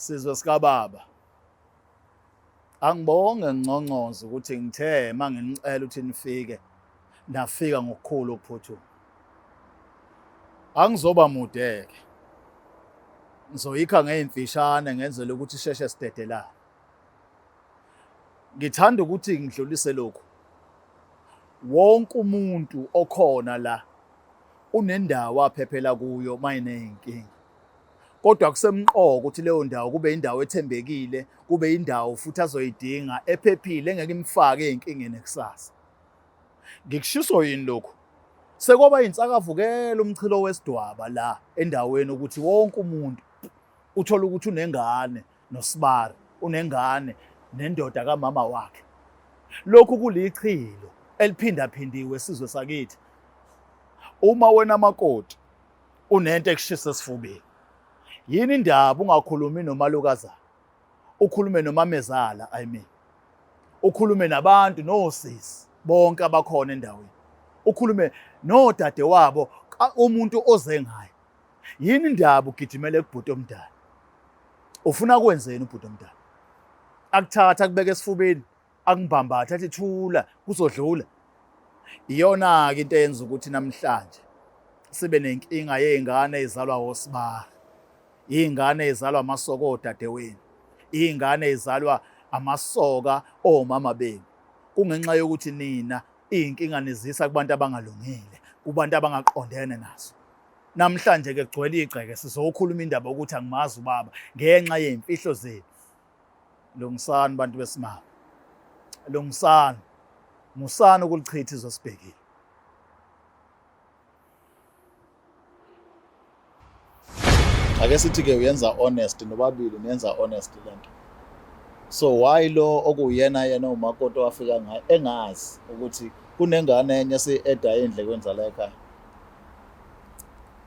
Sizwe sikababa. Angibonge ngcongcozo ukuthi ngithe manginicela ukuthi nifike nafika ngokukhulu ukuphuthuma. Angizoba mudeke. Ngizoyikha ngezimfishane ngenzele ukuthi isheshe sidedelane. Ngithanda ukuthi ngidlulise lokhu. Wonke umuntu okhona la unendawo aphephela kuyo mayineyinkinga. Kodwa kusemqoka ukuthi leyo ndawo kube indawo ethembekile, kube indawo futhi azoyidinga ephephile engeke imfake ezinkingeni eksasa. Ngikushiso yini lokho? Sekwaba insakavukela umchilo wesidwaba la endaweni ukuthi wonke umuntu uthola ukuthi unengane noSibari, unengane nendoda kamama wakhe. Lokhu kulichilo eliphindaphindiwe sizwe sakithi. Uma wena makoti unento ekushisa esifubeni, yini indaba ungakhulumi nomalukazana? Ukhulume nomamezala, I mean. Ukhulume nabantu nosisi bonke abakhona endaweni. Ukhulume nodade wabo umuntu oze ngaye. Yini indaba ugijimele kubhuti omdala? Ufuna kwenzeni ubhuti omdala? Akuthatha akubeke esifubeni, akumbambatha athi thula kuzodlula. Iyona ke into eyenza ukuthi namhlanje sibe nenkinga yezingane ezalwa oSibari. Izingane ezalwa amasoka odadewenu. Izingane ezalwa amasoka omama benu. Kungenxa yokuthi nina izinkinga nizisa kubantu abangalungile, kubantu abangaqondene nazo. Namhlanje ke kugcwele igceke sizokhuluma indaba ukuthi angimazi ubaba ngenxa yezimfihlo zenu. Lungisani bantu besimama. Lungisani. Musana ukulichitha izosibhekile. Ake sithi ke uyenza honest nobabili niyenza honest lento. So why lo okuyena yena umakoti wafika ngaye engazi ukuthi kunengane enye eda endlekweni zala ekhaya.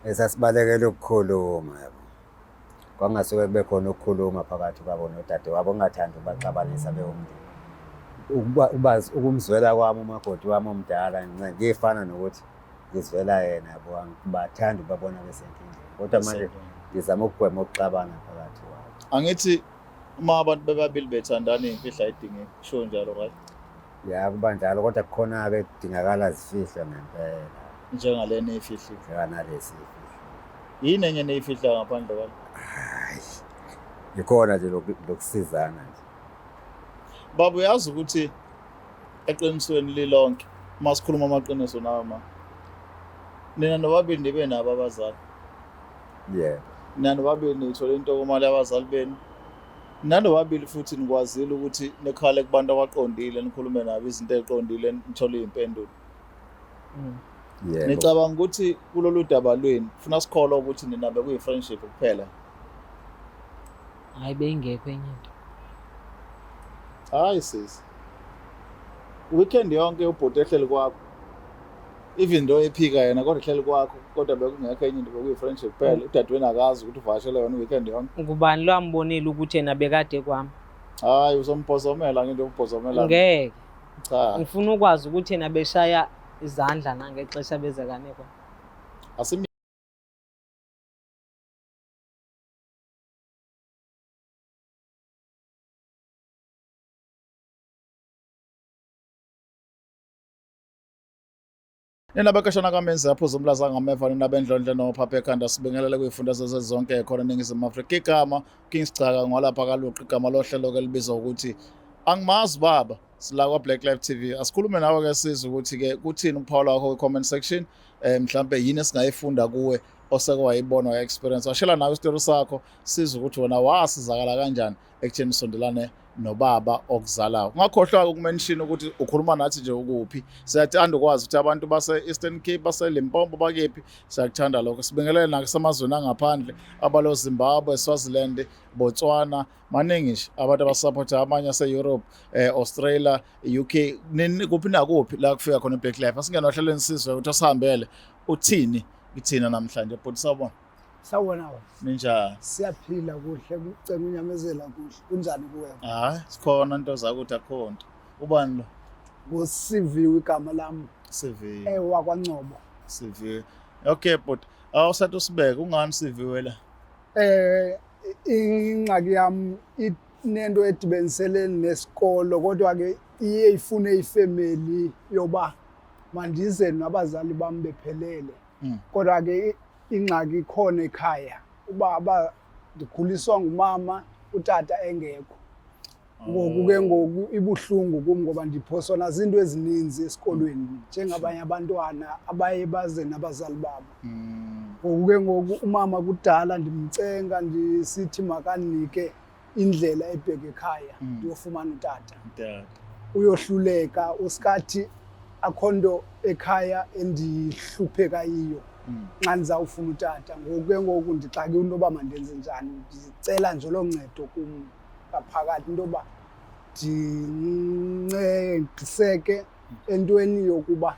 Esasibalekela ukukhuluma yabo. Kwangasuke kube khona ukukhuluma phakathi kwabo nodade wabo ongathanda ubaxabanisa beyomndeni. Ubazi ukumzwela kwami umakoti wami omdala ngifana nokuthi ngizwela yena yabo angibathanda ubabona besenkingeni. Kodwa manje ngizama ukugwema ukuxabana phakathi kwabo. Angithi uma abantu bebabili bethandana imfihla idingeka kusho njalo right? Ya kuba njalo kodwa kukhona ke kudingakala zifihlo ngempela. Njengalena ezifihli. Njenganalesi. Yini enye nezifihla ngaphandle kwalo? Hayi. Ikhona nje lokusizana nje. Baba uyazi ukuthi eqinisweni lilonke masikhuluma amaqiniso nawe ma. Nina nobabili nibe nabo abazali. Yeah. Nina nobabili nithola intokomalo yabazali benu. Nina nobabili futhi nikwazile ukuthi nekhale kubantu abaqondile nikhulume nabo izinto eziqondile nithole izimpendulo. Yeah. Nicabanga ukuthi kulolu daba lweni ufuna sikholwa ukuthi nina bekuyi friendship kuphela? Hayi bengekho enye into. Hayi sis. Weekend yonke ubhuti ehleli kwakho. Even though ephika yena kodwa ehleli kwakho kodwa bekungekho enye into bekuyi friendship kuphela. Udadewenu akazi ukuthi uvashele yona weekend yonke. Ngubani lo ambonile ukuthi yena bekade kwami? Hayi uzombhozomela ngento yokubhozomela. Ngeke. Cha. Ngifuna ukwazi ukuthi yena beshaya izandla nangexesha bezekane kwa. Asimi Nina bakashana kamenzi yaphuza umlaza ngameva nina bendlondle nophaphe ekhanda sibingelele kuyifundazwe zezonke ekhona eNingizimu Afrika. Igama Kings Chaka ngwalapha kaluqa igama lohlelo ke libizwa ukuthi angimazi baba sila kwa Black Live TV. Asikhulume nawe ke sizwe ukuthi ke kuthini uPaul wakho comment section mhlambe yini esingayifunda kuwe oseke wayibona wa experience. Washela nawe istory sakho sizwe ukuthi wona wasizakala kanjani ekutheni sondelane nobaba okuzalayo. Ungakhohlwa ukumention ukuthi ukhuluma nathi nje ukuphi. Siyathanda ukwazi ukuthi abantu base Eastern Cape base Limpopo bakephi. Siyakuthanda lokho. Sibingelele nakusemazweni angaphandle abalo Zimbabwe, Swaziland, Botswana, maningi nje abantu abasupport amanye ase Europe, Australia, UK, kuphi nakuphi la kufika khona iBlack Life. Asingena ohlelweni sizwe ukuthi asihambele uthini kithina namhlanje bhuti sabona. Sawona wena. Ninjani? Siyaphila kuhle kucela unyamezela kuhle. Kunjani kuwena? Hayi, sikhona into zakho ukuthi akhonto. Ubani lo? NguSiviwe igama lami. Siviwe. WakwaNcobo. Siviwe. Okay but awusathi usibeke ungani Siviwe la? ingxaki yam inento edibenisele nesikolo kodwa ke iye ifune ifemeli yoba mandize nabazali bam bephelele. Kodwa ke ingxaki ikhona ekhaya uba ndikhuliswa ngumama utata engekho. Ngoku ke ngoku ibuhlungu kum ngoba ndiphoswa nazinto ezininzi esikolweni njengabanye abantwana abaye baze nabazali babo. Ngoku ke ngoku umama kudala ndimcenga ndisithi makandinike indlela ebheka ekhaya ndiyofumana utata. Uyohluleka usikathi akho nto ekhaya endihlupheka yiyo xa ndizawufuna utata. Ngoku ke ngoku ndixakile into yoba mandenze njani. Ndicela nje loo ncedo kum ngaphakathi into yoba ndincediseke entweni yokuba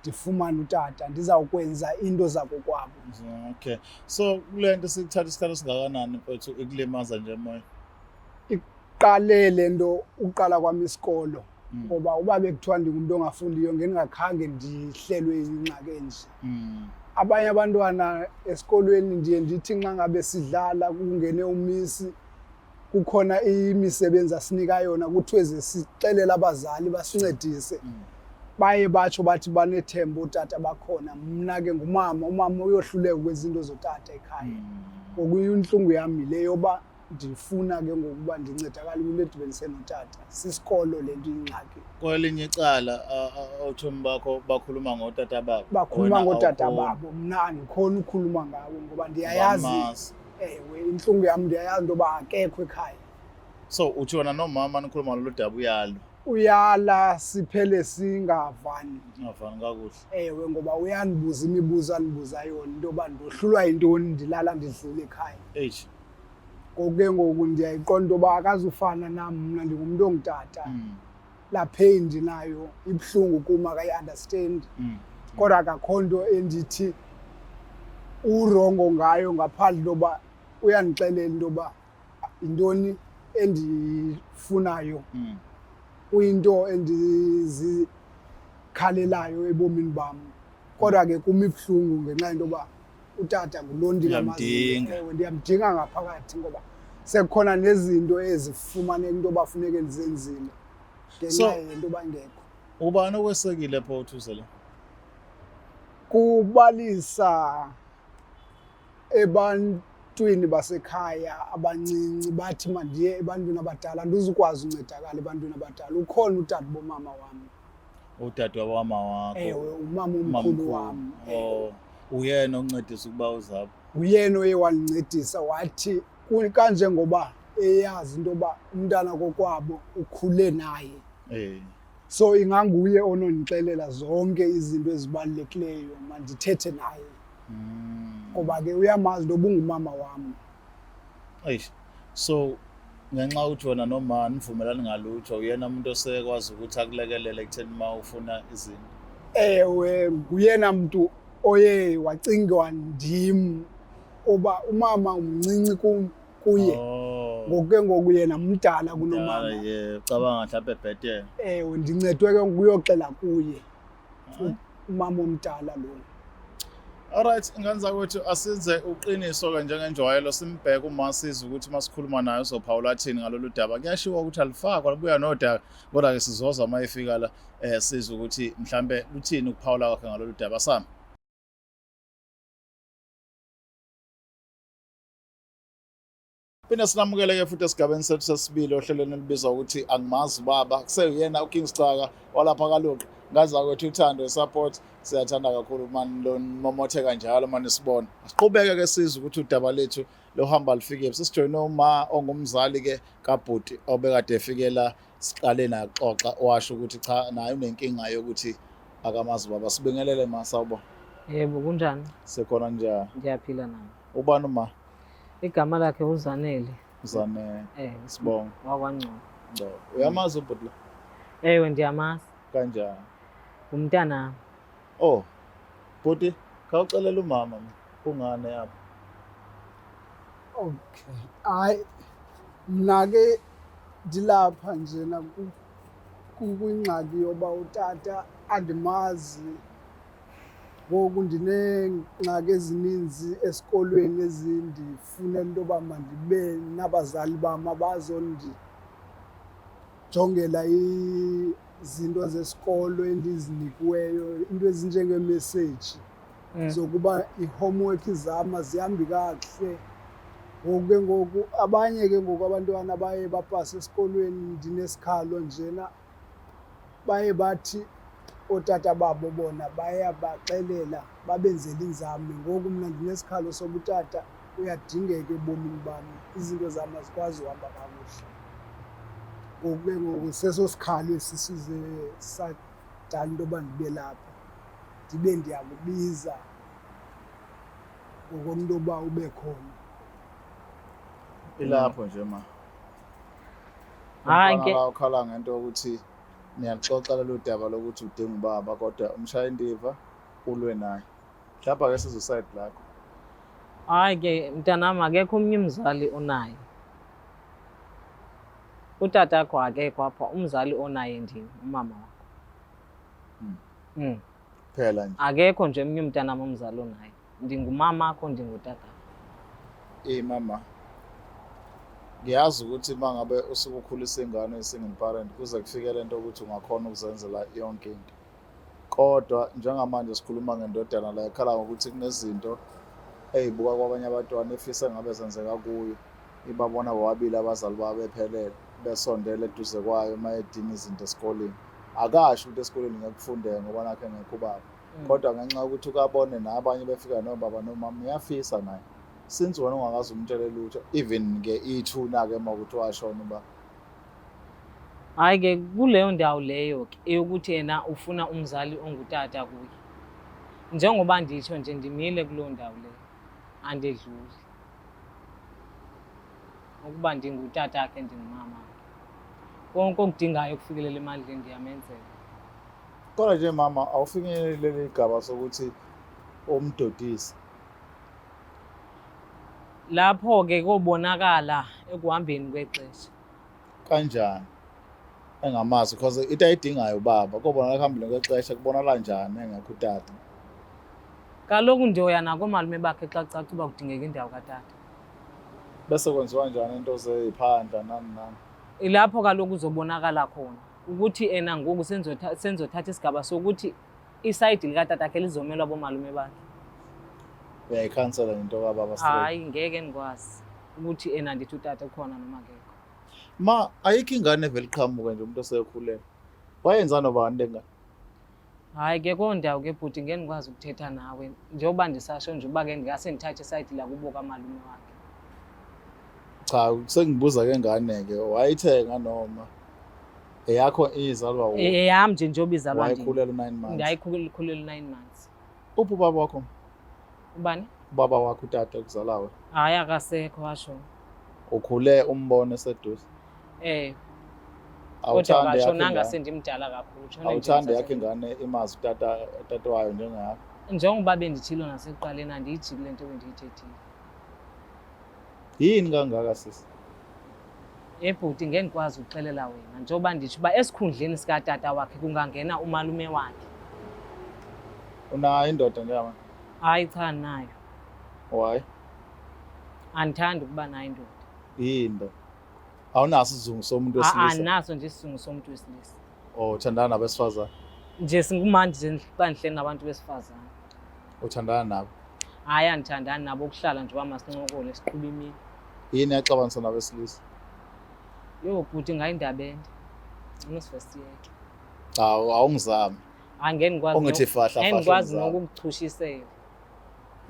ndifumane utata ndizawukwenza into zakokwabo. Okay, so kule nto sikuthatha isikhathi esingakanani mfethu ikulimaza nje moya? Iqale le nto uqala kwami isikolo ngoba uba bekuthiwa ndingumuntu ongafundiyo ngendingakhange ndihlelwe ingxaki enje. Abanye abantwana esikolweni ndiye ndithi nxa ngabe sidlala kungene umisi kukhona imisebenzi asinika yona kuthiwe ze sixelele abazali basincedise. Baye batsho bathi banethemba utata bakhona. Mna ke ngumama, umama uyohluleka kwezinto zotata ekhaya. Ngoku intlungu yam yile yoba ndifuna ke ngokuba ndincedakale kwinto edibenise notata. Sisikolo le nto ingxaki. Kwelinye icala ootshomi bakho bakhuluma ngotata babo? Bakhuluma ngotata babo. Mna andikhoni ukhuluma ngabo ngoba ndiyayazi. Ewe, intlungu yam ndiyayazi into yoba akekho ekhaya. So uthi wena nomama nikhuluma lolu daba uyalo? Uyala siphele singavani. Ngavani kakuhle? Ewe, ngoba uyandibuza imibuzo andibuza yona into yoba ndohlulwa yintoni ndilala ndidlile ekhaya. Ngoku ke ngoku ndiyayiqonda into yoba akazufana nam, mna ndingumntu ongutata. Laa pain ndinayo ibuhlungu kum akayi-understand. Kodwa akakho nto endithi urongo ngayo ngaphandle intoba uyandixelela into yoba yintoni endifunayo, kuyinto endizikhalelayo ebomini bam. Kodwa ke kum ibuhlungu ngenxa yento yoba utata ngulo ndingamaziyo. Ewe, ndiyamdinga ngaphakathi ngoba sekukhona nezinto ezifumaneka into yoba funeke ndizenzile ngenxa yento yoba ngekho. Ubani okwesekile pho uthusela? Kubalisa ebantwini basekhaya abancinci bathi mandiye ebantwini abadala ndizukwazi uncedakala ebantwini abadala. Ukhona utata bomama wam. Utata wamama wakho? Ewe, umama omkhulu wam. Uyena oncedisa ukuba uzapho? Uyena oye wandincedisa wathi kanje ngoba eyazi into yoba umntana kokwabo ukhule naye. So inganguye onondixelela zonke izinto ezibalulekileyo mandithethe naye. Ngoba ke uyamazi into yoba ungumama wam. So ngenxa uthi wena noma nivumelani ngalutho uyena umuntu osekwazi ukuthi akulekelele ekutheni uma ufuna izinto? Ewe, nguyena mntu oye wacingwa ndim oba umama umncinci kuye. Ngoku ke ngoku yena mdala kunomama. Ucabanga mhlawumbe ebhetele? Ewe, ndincedwe ke ukuyoxela kuye umama omdala lo. Alright, ingane zakwethu asenze uqiniso-ke njengenjwayelo simbheke uma siza ukuthi uma sikhuluma naye uzophawula athini ngalolu daba. Kuyashiwo ukuthi alifakwa lubuya nodaka, kodwa-ke sizoza uma efika la siza ukuthi mhlambe luthini ukuphawula kwakhe ngalolu daba sami. Phinde sinamukele-ke futhi esigabeni sethu sesibili ohlelweni elibizwa ukuthi Angimazi Ubaba. Kuseyuyena uKing Sicaka walapha kaLuqa. Ngane zakwethu uthando support siyathanda kakhulu mani lo momotheka njalo mani sibona. Siqhubeke-ke siza ukuthi udaba lethu lohamba lifike. Sisijoyine uma ongumzali-ke kabhuti obekade efikela siqale naye xoxa washo ukuthi cha naye unenkinga yokuthi akamazi ubaba. Sibingelele ma sawubona. Yebo, kunjani? Sekhona njani? Ngiyaphila nami. Ubani uma? Igama lakhe uZanele. Uzanele. Sibonga. WakwaNgcobo. Uyamazi ubhuti la? Ewe, ndiyamazi. Kanjani? Umntana. Oh, bhuti, khawucelela umama kungane yapha. Okay. Hayi, mna ke ndilapha njena kwingxaki yoba utata andimazi ngoku ndineengxaki ezininzi esikolweni ezindifunela into yoba mandibe nabazali bam abazondijongela izinto zesikolo endizinikiweyo, into ezinjengeemeseji zokuba i-homework zam azihambi kakuhle. Ngoku ke ngoku abanye ke ngoku abantwana baye bapase esikolweni ndinesikhalo njena, baye bathi ootata babo bona bayabaxelela babenzele iinzame. Ngoku mna ndinesikhalo soba utata uyadingeka ebomini bam, izinto zam azikwazi uhamba kakuhle. Ngoku ke ngoku seso sikhalo esi size sadala into yoba ndibe lapha, ndibe ndiyakubiza ngokomntu yoba ube khona. Ilapho nje ma. Hayi ke La ukhala ngento yokuthi niyaxoxa lolu daba lokuthi udinga ubaba kodwa umshaya indiva ulwe naye. Mhlawumbe ake size uside lakho. hayi ke mntanam akekho omnye umzali onaye. Utata wakho akekho apha, umzali onaye ndini, umama wakho. Phela nje. Akekho nje omnye umntanam umzali onaye. Ndingumama akho, ndingutata. Mama. Ngiyazi ukuthi mangabe usuke ukhulisa ingane single parent kuze kufike lento ukuthi ungakhona ukuzenzela yonke into. Kodwa njengamanje sikhuluma ngendodana la ekhala ngokuthi kunezinto ezibuka kwabanye abantwana efisa ngabe zenzeka kuyo. Ibabona bobabili abazali babo bephelele besondele eduze kwayo mayedinga izinto esikoleni. Akasho ukuthi esikoleni ngekufundeka ngoba nakhe ngekho ubaba. Kodwa ngenxa yokuthi ukabone nabanye befika nobaba nomama uyafisa naye. Since wena ungakazi umtshele lutho even ke ithuna ke makuthi washona uba Hayi ke kuleyo ndawo leyo ke eyokuthi yena ufuna umzali ongutata kuye. Njengoba nditsho nje ndimile kulo ndawo leyo, andedluli. Ukuba ndingutata akhe ndingumama. Konke okudingayo ukufikelela emandleni ndiyamenzela. kodwa nje mama awufinyelele igaba sokuthi umdodisi Lapho ke kobonakala ekuhambeni kwexesha. kanjani engamazi because into ayidingayo ubaba kobona kuhambile kwexesha kubonakala njani engekho utata. Kaloku ndiyoya nakomalume bakhe xa kucaca uba kudingeka indawo katata. Bese kwenziwa njani into zephandla nani. Ilapho kaloku uzobonakala khona ukuthi ena ngoku senzothatha isigaba sokuthi isayidi likatata khe lizomelwa bomalume bakhe. Uyayikhansela into kababa straight. Hayi ngeke ndikwazi ukuthi ena ndithi utata ukhona noma akekho. Ma ayikho ingane evele iqhamuke nje umuntu osekhulele. Wayenza nobani lengane? Hayi ke kondawo ke bhuti ngeke ndikwazi ukuthetha nawe njengoba ndisasho nje uba ke ndingase ndithathe isayidi lakubo kamalume wakhe. Cha sengibuza ke ngane ke wayithenga noma eyakho izalwa wo. Eyam nje njengoba izalwa ndini. Wayekhulela 9 months. Ndayikhulela 9 months. Uphi ubaba wakho? Ubani? Ubaba wakho utata okuzalayo. Hayi akasekho washo. Ukhule umbone seduze. Kodwa Awuthande kasho yakhe nanga ingane. sendimdala kakhulu. Awuthande yakhe ingane imazi utata wayo njengakho. Njengoba bendithilo nasekuqaleni andiyijiki le nto bendiyithethile. Yini kangaka sisi? Ebhuti ngeke ndikwazi ukuxelela wena njengoba nditsho uba esikhundleni sikatata wakhe kungangena umalume wakhe. Unayo indoda njama? Hayi cha nayo. Why? Andithandi ukuba nayo indoda. Yini? Awunaso isizungu somuntu wesilisa? Andinaso nje isizungu somuntu wesilisa. Uthandana nabesifazane? Nje singumandi nje xa ndihleli nabantu besifazane. Uthandana nabo? Hayi andithandani nabo ukuhlala nje uba masincokole siqhube imini. Yini yaxabanisa nabesilisa? Yo bhuti ngayindaba ende. Ngicela sivesiyeke. Awungizami. Angeke ngikwazi. Ungithi fahla. Ngeke ngikwazi nokukuchushisela.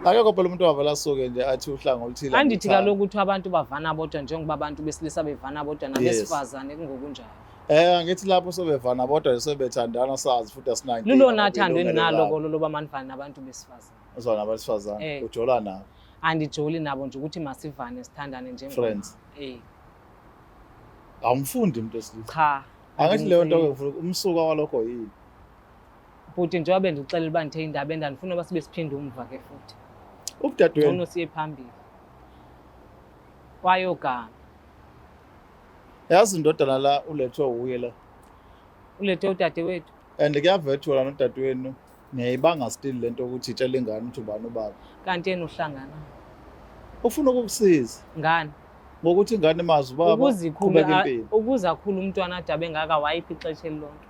Akekho phela umuntu wavela asuke nje athi uhlanga oluthile. Andithi kaloku ukuthi abantu bavana bodwa njengoba abantu besilisa bevana bodwa nabesifazane kungokunjalo. Ngithi lapho sobevana bodwa sebethandana sazi futhi asinayo. Lulona thando endinalo kolo loba manivane nabantu besifazane. Uzwana nabesifazane ujola nabo. Andijoli nabo nje ukuthi masivane sithandane njengoba. Friends. Awumfundi umuntu wesilisa. Cha. Angithi leyo nto ngifuna umsuka walokho yini? Bhuti njengoba bendixelela uba ndithe indaba endandifuna uba sibe siphinde umva ke futhi. Ubudadweni. Ngcono siye phambili. Kwayogama. Yazi indodana la ulethwe uye la. Ulethe udade wethu. And kuyavethula nodadewenu Ngiyayibanga still lento ukuthi itshela ingane ukuthi ubani ubaba. kanti yena uhlangana Ufuna ukukusiza ngani ngokuthi ingane imazi ubaba qhubeka impilo. ukuze akhule umntwana adabe engaka wayiphi ixesha elilonke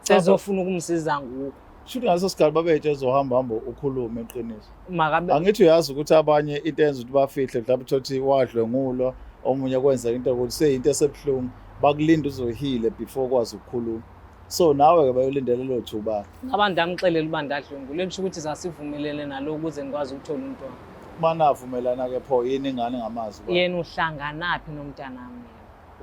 sezofuna ukumsiza ngoku Shuthi ngaleso sikhathi babeyitshela uhamba ukhulume eqiniso. makabe Angithi uyazi ukuthi abanye into enza ukuthi bafihle mhlawumbe uthi wadlwengulwa omunye kwenza into ukuthi seyinto esebhlungu bakulinda uzohile before kwazi ukukhuluma. So nawe ke bayolindela lo thuba. abantu ndamxelela uba ndadlwengule bisho ukuthi sasivumelene nalo ukuze ngikwazi ukuthola umntwana Mana avumelana ke pho yini ingane ngamazi ubaba. yena uhlanganaphi nomntanami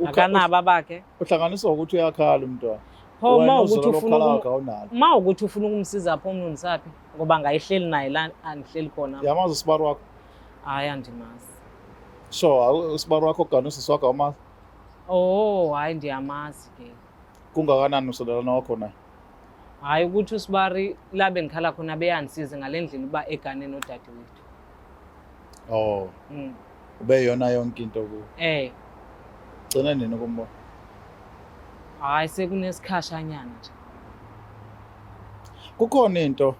akanabo abakhe Uhlanganiswa ukuthi uyakhala umntwana. pho Wena uma ukuthi uzolo ufuna lokhala wakhe awunalo. uma ukuthi ufuna ukumsiza pho umntu nisaphi ngoba ngayihleli naye la andihleli khona Yamazi usibaru wakho. hayi andimazi Sure, usibaru wakho gana usisi wakho awumazi. oh hayi ndiyamazi ke Kungakanani usodelana wakho naye? hayi ukuthi usibari labe ngikhala khona beyandisize ngale ndlela uba egane nodadewethu Oh, ube yona yonke into ku. Gcina nini ukumbona? hayi sekunesikhashanyana nje Kukhona into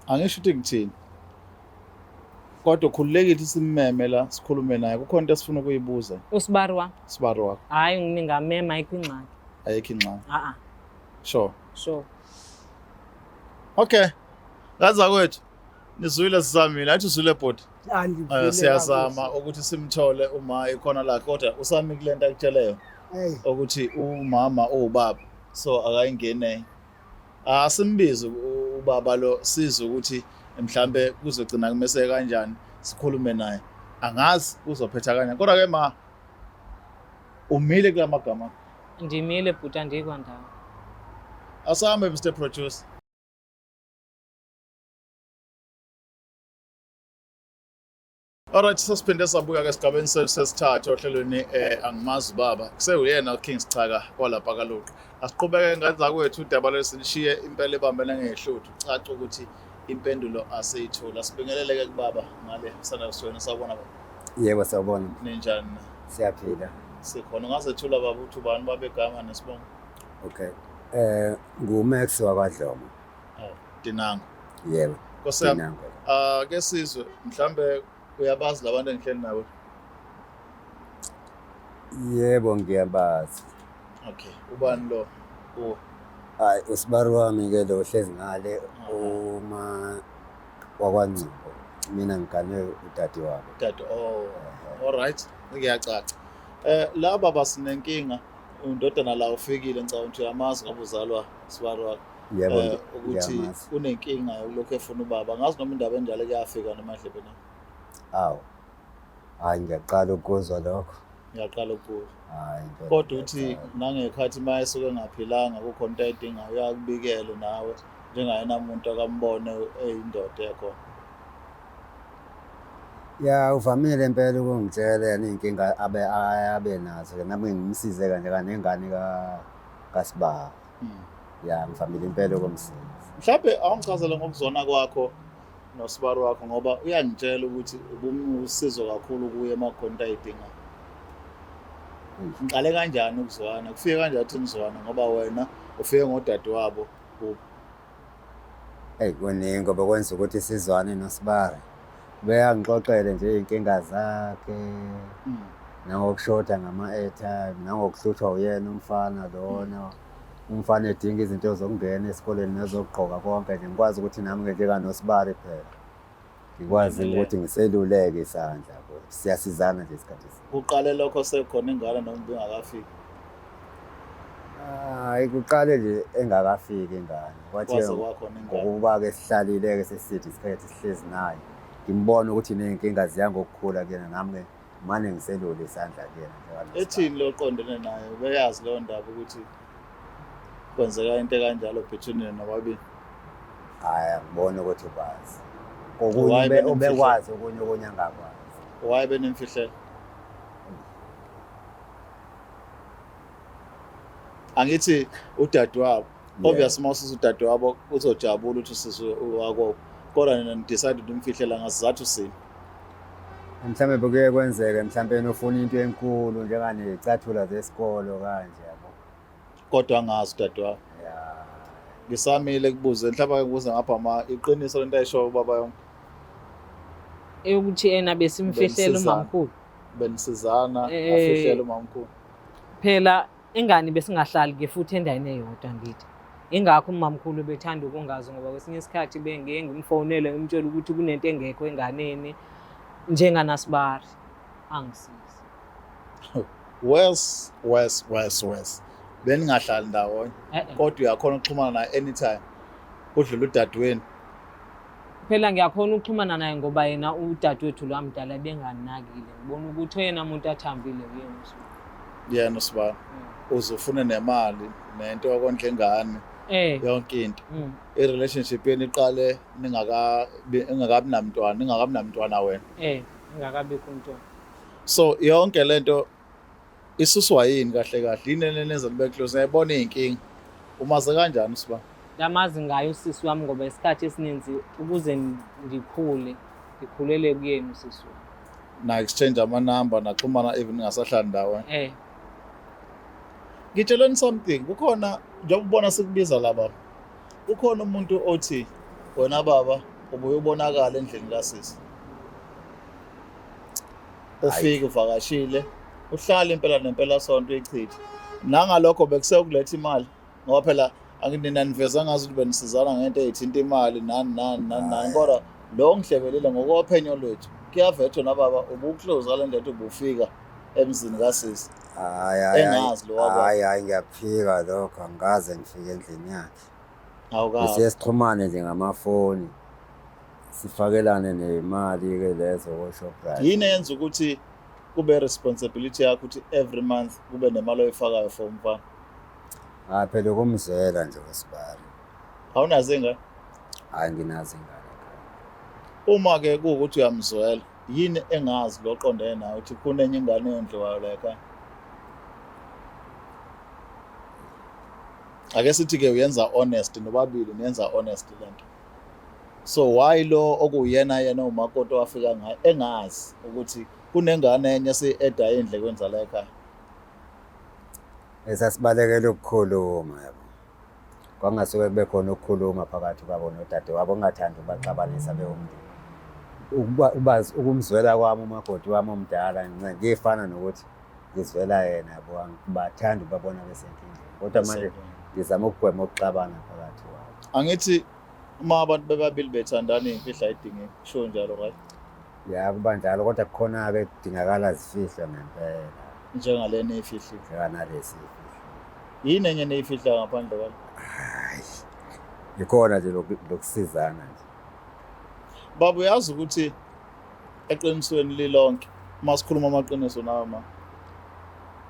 angisho ukuthi ngithini. Kodwa khululekile simmeme la sikhulume naye. Kukhona into esifuna ukuyibuza. usibari wami Sibaru wakho. hayi ningamema ayikho ingxaki Ayikho ingxaki. sure Okay. Ngaza kwethu. Nizwile sizamile. Athi uzwile bhodi. Siyazama ukuthi simthole uma ikhona la kodwa usami kulento akutsheleyo. Ukuthi umama ubaba so akayingene. Asimbize ubaba lo siza ukuthi mhlambe kuzogcina kumese kanjani sikhulume naye. Angazi uzophetha kanjani. Kodwa ke ma umile kula magama. ndimile bhuta ndikwandawo Asahambe Mr Producer. Alright, sasiphinde sabuya ke esigabeni sesithathu ohlelweni angimazi baba. Kuseyuyena uKing Sichaka kwalapha kaLuqu. Asiqhubeke ngaza kwethu udaba lesinishiye impela ebambene ngehluthu. Caca ukuthi impendulo aseyithola. Sibingeleleke kubaba ngale sana siwena sabona baba. Yebo sawubona. Ninjani? Siyaphila. Sikhona ngazethula baba ukuthi ubani babegama nesibongo. Okay. NguMax wakwaDlomo. Dinanga. Yebo. Nkosiyami. Ke sizwe mhlambe uyabazi labantu engihleli nabo. Yebo ngiyabazi. Okay. Ubani lo? Hayi usibaru wami ke lo hlezi ngale uma wakwaNciko. Mina ngigane udade wabo. Dad, alright. Ngiyacaca. Laba basinenkinga undodana la ufikile ngicabanga ukuthi uyamazi ngoba uzalwa sibaru wakho. Yebo ukuthi unenkinga yokulokho efuna ubaba. Ngazi noma indaba enjalo kuyafika noma edlebeni. Awu. Hayi ngiyaqala ukuzwa lokho. Ngiyaqala ukuzwa. Hayi. Kodwa uthi nangekhathi maye suke engaphilanga kukhona into ayidinga uyakubikele nawe njengayena umuntu akambone eyindoda yakho. Ya uvamile impela ukungitshela yena inkinga abe nazo ke nami ngimsize kanje kanengane kaSibaba. Ya ngivamile impela ukumsiza. Mhlawumbe awungichazele ngokuzona kwakho noSibaru wakho ngoba uyangitshela ukuthi ubumusizo kakhulu kuye emakhonto ayidinga. Ngiqale kanjani ukuzwana? Kufike kanjani ukuthi nizwana ngoba wena ufike ngodade wabo. Kuningi ngoba kwenza ukuthi sizwane noSibari. Beyangixoxele nje inkinga zakhe. Nangokushoda ngama-airtime, nangokuhluthwa uyena umfana lona. Umfana edinga izinto zokungena esikoleni nezokugqoka konke nje ngikwazi ukuthi nami ngenteka noSibari phela. Ngikwazi ukuthi ngiseluleke isandla kodwa siyasizana nje isikhathi eside. Kuqale lokho sekhona ingane noma bengakafiki. Hayi kuqale nje engakafiki ingane. Kwathi ngokuba ke sihlalile ke sesithi isikhathi sihlezi naye. Ngimbona ukuthi inenkinga ziyangokukhula kuyena nami manje ngiselule isandla kuyena. Ethini lo qondene naye beyazi leyo ndaba ukuthi kwenzeka into kanjalo between nababili. Hayi ngibona ukuthi ubazi. Okunye ubekwazi okunye angakwazi. Why benemfihlelo? Angithi udadewabo obviously mawusiza udadewabo uzojabula ukuthi usizwe wakho kodwa nina decide ukuthi umfihlela ngasizathu sini. Mhlambe bekuye kwenzeke mhlambe nofuna into enkulu njenganecathula zesikolo kanje yabo. Kodwa angazi udadewabo. Ya Ngisamile kubuze mhlawumbe ngibuza ngapha iqiniso lento ayisho ubaba yonke. eyokuthi ena besimfihlela Benisizana. umamkhulu. Benisizana Eh. afihlela umamkhulu. Phela ingane besingahlali ke futhi endaweni eyodwa ngithi. Ingakho umamkhulu bethanda ukungazi ngoba kwesinye isikhathi bengeke ngimfonele ngimtshela ukuthi kunento engekho enganeni njenganasibari. Angisizi. Worse. Beningahlali ndawonye. Kodwa uyakhona ukuxhumana naye anytime. Udlula udadewenu. Phela ngiyakhona ukuxhumana naye ngoba yena udadewethu lo amdala benganakile. Ngibona ukuthi oyena umuntu athambile uyena uSibani. Yena uSibani. Uzofuna nemali nento yokondla ingane. Yonke into. I-relationship yenu iqale ningakabi namntwana wena. Ingakabikho into. So yonke lento isuswa yini kahle yini nenza libe close nayibona izinkinga umaze kanjani uSibani? Yamazi ngayo usisi wami ngoba isikhathi esininzi ukuze ngikhulele kuyena usisi wami. Na exchange amanamba naxhumana even ngasahlala ndawonye. Ngitsheleni something kukhona njengoba ubona sikubiza laba. Kukhona umuntu othi wena baba ubuye ubonakala endlini kaSisi. Ufike uvakashile uhlala impela nempela sonto ichithe. Nangalokho bekusekuletha imali ngoba phela anginina niveza ngazi ukuthi benisizana ngento ezithinta imali nani kodwa lo ngihlebelile ngokophenyo lwethu kuyavethwa nababa ubuclose le nto ubufika emzini kaSisi. Engazi lo wabo. Hayi ngiyaphika lokho angaze ngifike endlini yakhe. Awukazi. Siyesixhumane nje ngamafoni. Sifakelane nemali ke lezo ko-Shoprite. Yini yenza ukuthi kube responsibility yakho ukuthi every month kube nemali oyifakayo for umfana? Phela kumzela nje uSibani. Awunazo ingane? Hayi nginazo ingane. Uma ke kuukuthi uyamzwela yini engazi loqondene nawe ukuthi kunenye ingane endliwayo la ekhaya? Ake sithi ke uyenza honest nobabili niyenza honest lento. So why lo okuyena umakoti wafika ngaye engazi ukuthi kunengane enye eda endle kwenza la ekhaya? Esasibalekela ukukhuluma yabo. Kwangasuke kube khona ukukhuluma phakathi kwabo nodade wabo ongathanda ubaxabanisa bewumndeni. Ubazi ukumzwela kwami umakoti wami omdala ngifana nokuthi ngizwela yena yabo bathanda ubabona besenkingeni. Kodwa manje ngizama ukugwema ukuxabana phakathi kwabo. Angithi uma abantu bebabili bethandana imfihla idingeka kusho njalo right? Ya kuba njalo kodwa kukhona ke kudingakala zifihlo ngempela. Njengalena ifihli. Njenganalesi. Yini enye neyifihla ngaphandle kwalo? Hayi. Ikhona nje lokusizana nje. Baba uyazi ukuthi eqinisweni lilonke masikhuluma amaqiniso nawe ma.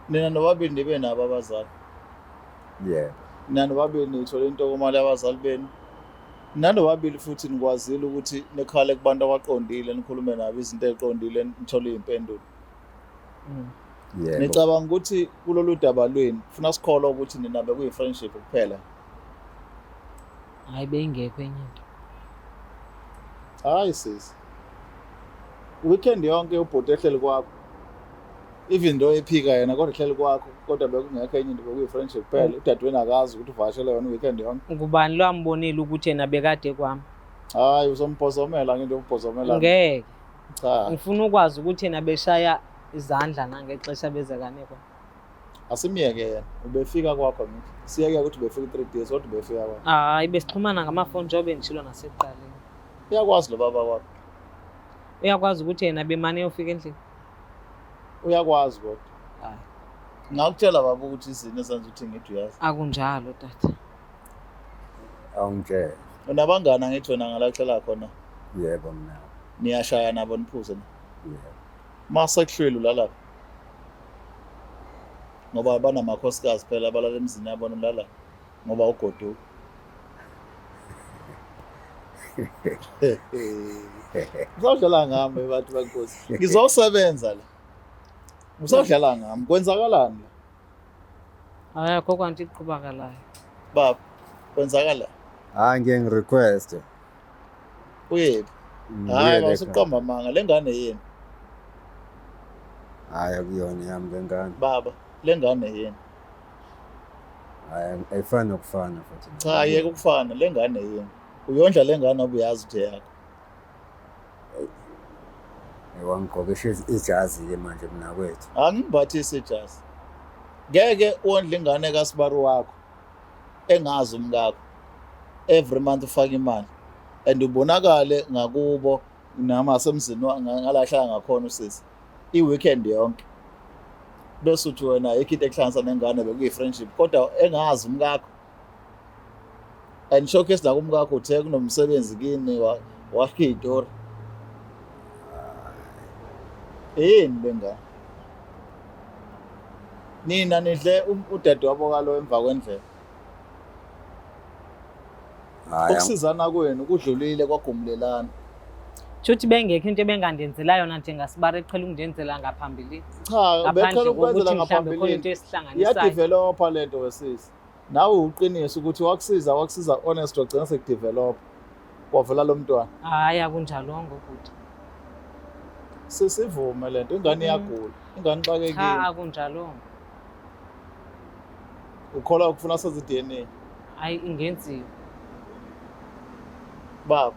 Nina nobabili nibe nabo abazali. Yebo. Nina nobabili nithola into komali abazali benu. Nina nobabili futhi nikwazile ukuthi nekhale kubantu abaqondile nikhulume nabo izinto eziqondile nithole izimpendulo. Yebo. Ngicabanga ukuthi kulolu daba lweni ufuna sikholwa ukuthi nina bekuyi friendship kuphela. Hayi bengekho enye into. Hayi sis. Weekend yonke ubhuti ehleli kwakho. Even though ephika yena kodwa ehleli kwakho kodwa bekungekho enye into bekuyi friendship kuphela. Udadewenu akazi ukuthi uvashele yona weekend yonke. Ngubani lo ambonile ukuthi yena bekade kwami? Hayi usombhozomela ngento yokubhozomela. Ngeke. Cha. Ngifuna ukwazi ukuthi yena beshaya izandla nangexesha bezakane kwa. Asimiyeke yena. Ubefika kwakho ngithi. Siyeke ukuthi ubefika 3 days kodwa ubefika kwakho. Hayi besixhumana ngamafoni njengoba ngishilo nasekuqaleni. Uyakwazi lo baba kwakho. Uyakwazi ukuthi yena bemane uyofika endlini? Uyakwazi kodwa. Hayi. Ngakutshela baba ukuthi izinto esenza ukuthi ngithi uyazi. Akunjalo tata. Awungitshela. Unabangani angithi wena ngalaxela khona. Yebo mina. Niyashaya nabo niphuze. Yebo. Mase kuhlwela ulala. Ngoba banamakhosikazi phela abalala emzini yabona ulala ngoba ugoduka. Uzodlala ngami abantu bankosi. Ngizosebenza la. Uzodlala ngami kwenzakalani la? Hayi akho kwanti iqhubakalayo. Baba kwenzakala. Hayi ngirequest. Uyephi? Hayi basuqamba amanga lengane yini? Hayi akuyona yami lengane. Baba lengane yini? ayifani nokufana futhi. Cha yeke ukufana lengane yini. Uyondla lengane obuyazi ukuthi yakho. Wangigqokisha ijazi ke manje mina kwethu. Angimbathise ijazi. Ngeke wondla ingane kaSibaru wakho engazi umkakho. Every month ufaka imali and ubonakale ngakubo nama semzini ngalahlala ngakhona usisi. I-weekend yonke. Bese uthi wena ikhithe ekuhlanganisa nengane bekuyi-friendship kodwa engazi umkakho. And showcase la kumkakho uthe kunomsebenzi kini wakhe itori. Yini lengane? Nina nidle udadewabo kalo emva kwendlela. Hayi Ukusizana kwenu kudlulile kwagumulelana. Shuthi bengekho into ebengandenzela yona njengaSibari eqhela ukundenzela ngaphambili. Cha, beqala ukwenzela Khona into ngaphambili. esihlanganisayo. Iyadevelopa lento wesisi. Nawe uqinisa ukuthi wakusiza honest wagcina sekudevelop. Kwavela lo mntwana. Hayi akunjalongo futhi. Sisivume lento ingane iyagula. Ingane Cha xakekile. akunjalongo. Ukhola ukufuna sazi DNA. Hayi ingenziwa. Baba.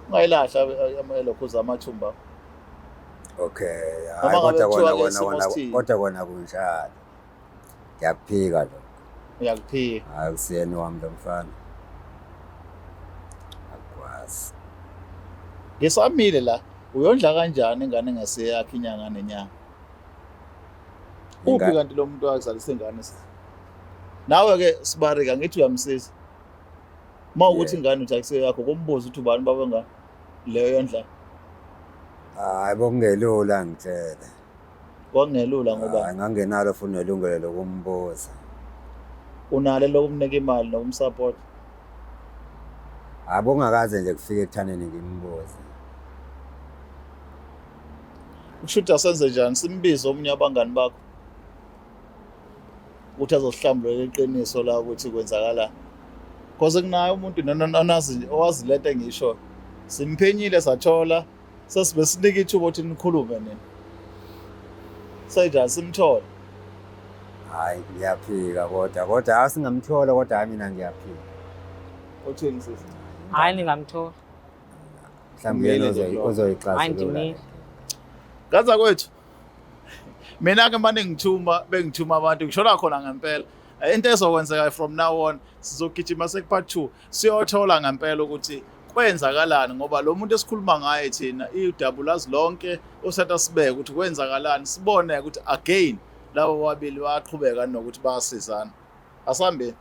Ungayilahla amalokhu zamathumba. okay. Noma Hayi ngabe kodwa kuthiwa-ke isimo kona sithini? kodwa kona kunjalo. Ngiyaphika lo. Uyakuphika. Hayi usiyeni wami lo mfana. Akwazi. Ngesamile la. Uyondla kanjani ingane ngeseyakhe inyanga nenyanga? Uphi kanti lo muntu wakuzalisa ingane? Nawe ke Sibarika ngithi uyamsiza. Mawukuthi ingane uthi akuseyakho kumbuza ukuthi ubani baba ngani leyo yondla. Hayi bokungelula ngitshela. Kwangelula ngoba Hayi ngangenalo futhi nelungelo lokumbuza. unale lokumnika imali nokumsupport. Hayi bongakaze nje kufika ekuthaneni ngimbuze. Ukushuthi asenze njani simbize omunye abangani bakho. Ukuthi azohlambulula iqiniso la ukuthi kwenzakala. Because kunayo umuntu nonazi owazileta ngisho. Simphenyile sathola sesibe sinika ithuba ukuthi nikhulume nini. Sayija simthola. Hayi ngiyaphika kodwa asingamthola kodwa hayi mina ngiyaphika. Uthini sisi? Hayi ningamthola. Mhlawumbe yena Hayi uzoyixazulula. ndimile. Gaza kwethu. Mina ke manje bengithuma abantu ngishona khona ngempela. Into ezokwenzeka from now on sizogijima sekupart 2 siyothola ngempela ukuthi kwenzakalani ngoba lo muntu esikhuluma ngaye thina iwdabulazi lonke osetha sibeke ukuthi kwenzakalani sibone ukuthi again labo wabili baqhubeka nokuthi bayasizana. Asambe.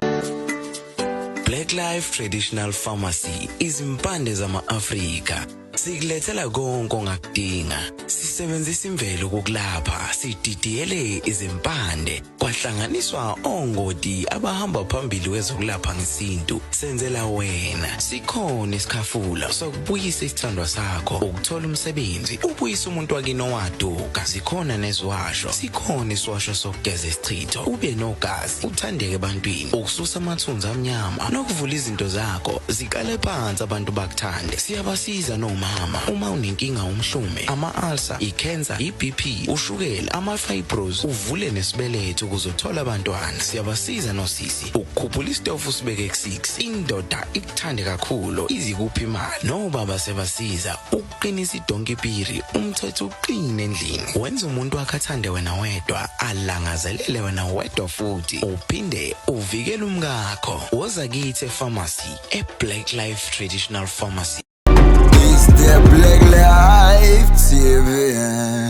Black Life Traditional Pharmacy izimpande zama-Afrika. Sikulethela konke ongakudinga. Sisebenzisa imvelo kokulapha, sididiyele izimpande, kwahlanganiswa ongoti abahamba phambili kwezokulapha ngesintu. Senzela wena. Sikhona isikhafula sokubuyisa isithandwa sakho, ukuthola umsebenzi, ubuyisa umuntu wakini owaduka. Sikhona neziwasho. Sikhona isiwasho sokugeza isichitho, ube nogazi, uthandeke ebantwini, ukususa amathunzi amnyama, nokuvula izinto zakho zikale phansi abantu bakuthande. Siyabasiza noma uma unenkinga umhlume, ama-ulcer, i-cancer, i-BP, ushukela, ama-fibros, uvule nesibeletho ukuzothola abantwana. Siyabasiza nosisi ukukhuphula isitofu sibeke ku-6, indoda ikuthande kakhulu izikuphi imali. Nobaba sebasiza ukuqinisa idonkipiri, umthetho uqine endlini. Wenza umuntu wakhe athande wena wedwa, alangazelele wena wedwa futhi, uphinde uvikele umkakho. Woza kithi e-pharmacy, e-Black Life Traditional Pharmacy. It's the Black Life TV.